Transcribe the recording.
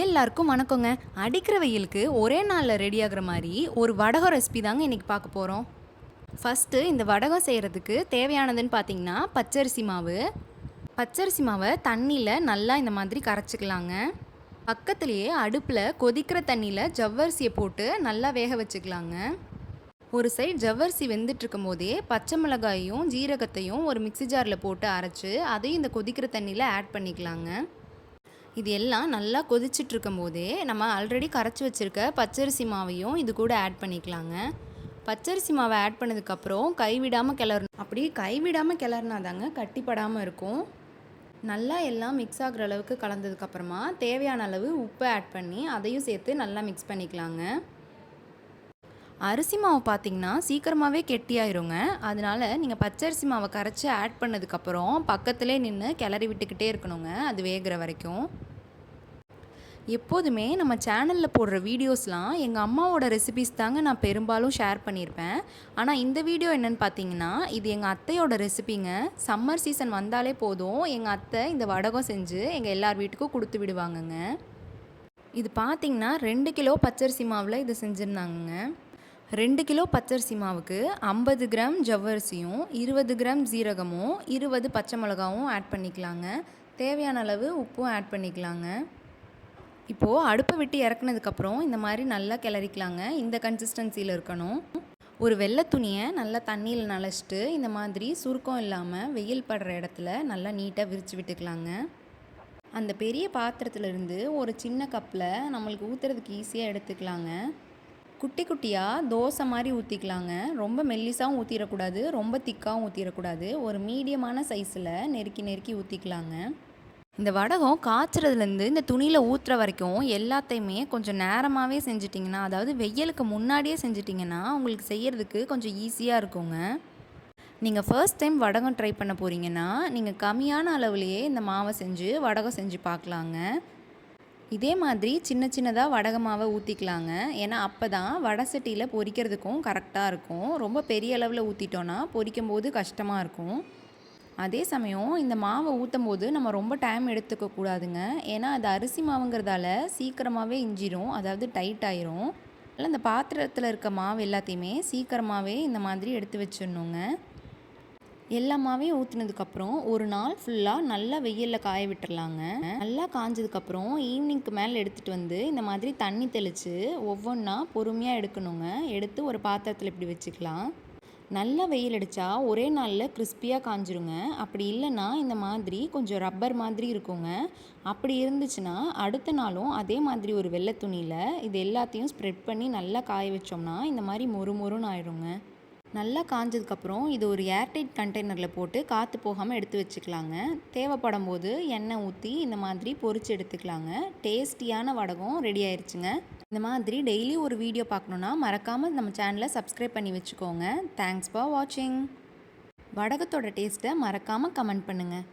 எல்லாருக்கும் வணக்கங்க. அடிக்கிற வெயிலுக்கு ஒரே நாளில் ரெடி ஆகிற மாதிரி ஒரு வடகம் ரெசிபி தாங்க இன்றைக்கி பார்க்க போகிறோம். ஃபஸ்ட்டு இந்த வடகம் செய்கிறதுக்கு தேவையானதுன்னு பார்த்தீங்கன்னா பச்சரிசி மாவு. பச்சரிசி மாவை தண்ணியில் நல்லா இந்த மாதிரி கரைச்சிக்கலாங்க. பக்கத்துலேயே அடுப்பில் கொதிக்கிற தண்ணியில் ஜவ்வரிசியை போட்டு நல்லா வேக வச்சுக்கலாங்க. ஒரு சைடு ஜவ்வரிசி வெந்துட்டுருக்கும் போதே பச்சை மிளகாயும் ஜீரகத்தையும் ஒரு மிக்சி ஜாரில் போட்டு அரைச்சி அதையும் இந்த கொதிக்கிற தண்ணியில் ஆட் பண்ணிக்கலாங்க. இது எல்லாம் நல்லா கொதிச்சிட்ருக்கும் போதே நம்ம ஆல்ரெடி கரைச்சி வச்சுருக்க பச்சரிசி மாவையும் இது கூட ஆட் பண்ணிக்கலாங்க. பச்சரிசி மாவை ஆட் பண்ணதுக்கப்புறம் கைவிடாமல் கிளறணும். அப்படி கைவிடாமல் கிளறினா தாங்க கட்டிப்படாமல் இருக்கும். நல்லா எல்லாம் மிக்ஸ் ஆகிற அளவுக்கு கலந்ததுக்கப்புறமா தேவையான அளவு உப்பை ஆட் பண்ணி அதையும் சேர்த்து நல்லா மிக்ஸ் பண்ணிக்கலாங்க. அரிசி மாவு பார்த்திங்கன்னா சீக்கிரமாகவே கெட்டியாயிருங்க. அதனால் நீங்கள் பச்சரிசி மாவை கரைச்சி ஆட் பண்ணதுக்கப்புறம் பக்கத்துலேயே நின்று கிளறி விட்டுக்கிட்டே இருக்கணுங்க, அது வேகிற வரைக்கும். எப்போதுமே நம்ம சேனலில் போடுற வீடியோஸ்லாம் எங்கள் அம்மாவோட ரெசிபிஸ் தாங்க நான் பெரும்பாலும் ஷேர் பண்ணியிருப்பேன். ஆனால் இந்த வீடியோ என்னென்னு பார்த்தீங்கன்னா, இது எங்கள் அத்தையோட ரெசிபிங்க. சம்மர் சீசன் வந்தாலே போதும் எங்கள் அத்தை இந்த வடகம் செஞ்சு எங்கள் எல்லார் வீட்டுக்கும் கொடுத்து விடுவாங்கங்க. இது பார்த்திங்கன்னா 2 கிலோ பச்சரிசி மாவில் இது செஞ்சுருந்தாங்கங்க. 2 கிலோ பச்சரிசி மாவுக்கு 50 கிராம் ஜவ்வரிசியும் 20 கிராம் ஜீரகமும் 20 பச்சை மிளகாவும் ஆட் பண்ணிக்கலாங்க. தேவையான அளவு உப்பும் ஆட் பண்ணிக்கலாங்க. இப்போது அடுப்பை விட்டு இறக்குனதுக்கப்புறம் இந்த மாதிரி நல்லா கிளறிக்கலாங்க. இந்த கன்சிஸ்டன்சியில் இருக்கணும். ஒரு வெள்ளை துணியை நல்லா தண்ணியில் நனைச்சிட்டு இந்த மாதிரி சுருக்கம் இல்லாமல் வெயில் படுற இடத்துல நல்லா நீட்டாக விரித்து விட்டுக்கலாங்க. அந்த பெரிய பாத்திரத்துலேருந்து ஒரு சின்ன கப்பில் நம்மளுக்கு ஊற்றுறதுக்கு ஈஸியாக எடுத்துக்கலாங்க. குட்டி குட்டியாக தோசை மாதிரி ஊற்றிக்கலாங்க. ரொம்ப மெல்லிசாகவும் ஊற்றிடக்கூடாது, ரொம்ப திக்காகவும் ஊற்றிடக்கூடாது. ஒரு மீடியமான சைஸில் நெருக்கி நெருக்கி ஊற்றிக்கலாங்க. இந்த வடகம் காய்ச்சறதுலேருந்து இந்த துணியில் ஊற்றுற வரைக்கும் எல்லாத்தையுமே கொஞ்சம் நேரமாகவே செஞ்சிட்டிங்கன்னா, அதாவது வெயிலுக்கு முன்னாடியே செஞ்சிட்டிங்கன்னா உங்களுக்கு செய்கிறதுக்கு கொஞ்சம் ஈஸியாக இருக்குங்க. நீங்கள் ஃபர்ஸ்ட் டைம் வடகம் ட்ரை பண்ண போகிறீங்கன்னா நீங்கள் கம்மியான அளவுலேயே இந்த மாவை செஞ்சு வடகம் செஞ்சு பார்க்கலாங்க. இதே மாதிரி சின்ன சின்னதாக வடக மாவை ஊற்றிக்கலாங்க. ஏன்னா அப்போ தான் வடை சட்டியில் பொரிக்கிறதுக்கும் கரெக்டாக இருக்கும். ரொம்ப பெரிய அளவில் ஊற்றிட்டோன்னா பொரிக்கும் போது கஷ்டமாக இருக்கும். அதே சமயம் இந்த மாவை ஊற்றும் போது நம்ம ரொம்ப டைம் எடுத்துக்கக்கூடாதுங்க. ஏன்னா அது அரிசி மாவுங்கிறதால சீக்கிரமாகவே இஞ்சிரும், அதாவது டைட் ஆயிரும். அதில் இந்த பாத்திரத்தில் இருக்க மாவு எல்லாத்தையுமே சீக்கிரமாகவே இந்த மாதிரி எடுத்து வச்சிடணுங்க. எல்லா மாவையும் ஊற்றினதுக்கப்புறம் ஒரு நாள் ஃபுல்லாக நல்லா வெயிலில் காய விட்டுறலாங்க. நல்லா காஞ்சதுக்கப்புறம் ஈவினிங்க்கு மேலே எடுத்துகிட்டு வந்து இந்த மாதிரி தண்ணி தெளித்து ஒவ்வொன்றா பொறுமையாக எடுக்கணுங்க. எடுத்து ஒரு பாத்திரத்தில் இப்படி வச்சுக்கலாம். நல்லா வெயில் அடித்தா ஒரே நாளில் கிறிஸ்பியாக காஞ்சிருங்க. அப்படி இல்லைன்னா இந்த மாதிரி கொஞ்சம் ரப்பர் மாதிரி இருக்குங்க. அப்படி இருந்துச்சுன்னா அடுத்த நாளும் அதே மாதிரி ஒரு வெள்ளை துணியில் இது எல்லாத்தையும் ஸ்ப்ரெட் பண்ணி நல்லா காய வச்சோம்னா இந்த மாதிரி மொறு மொறுன்னு ஆயிடுங்க. நல்லா காஞ்சதுக்கப்புறம் இது ஒரு ஏர்டைட் கண்டெய்னரில் போட்டு காற்று போகாமல் எடுத்து வச்சுக்கலாங்க. தேவைப்படும் போது எண்ணெய் ஊற்றி இந்த மாதிரி பொரித்து எடுத்துக்கலாங்க. டேஸ்டியான வடகம் ரெடி ஆயிடுச்சுங்க. இந்த மாதிரி டெய்லி ஒரு வீடியோ பார்க்கணுன்னா மறக்காமல் நம்ம சேனலை சப்ஸ்கிரைப் பண்ணி வச்சுக்கோங்க. தேங்க்ஸ் ஃபார் வாட்சிங். வடகத்தோட டேஸ்ட்டை மறக்காமல் கமெண்ட் பண்ணுங்கள்.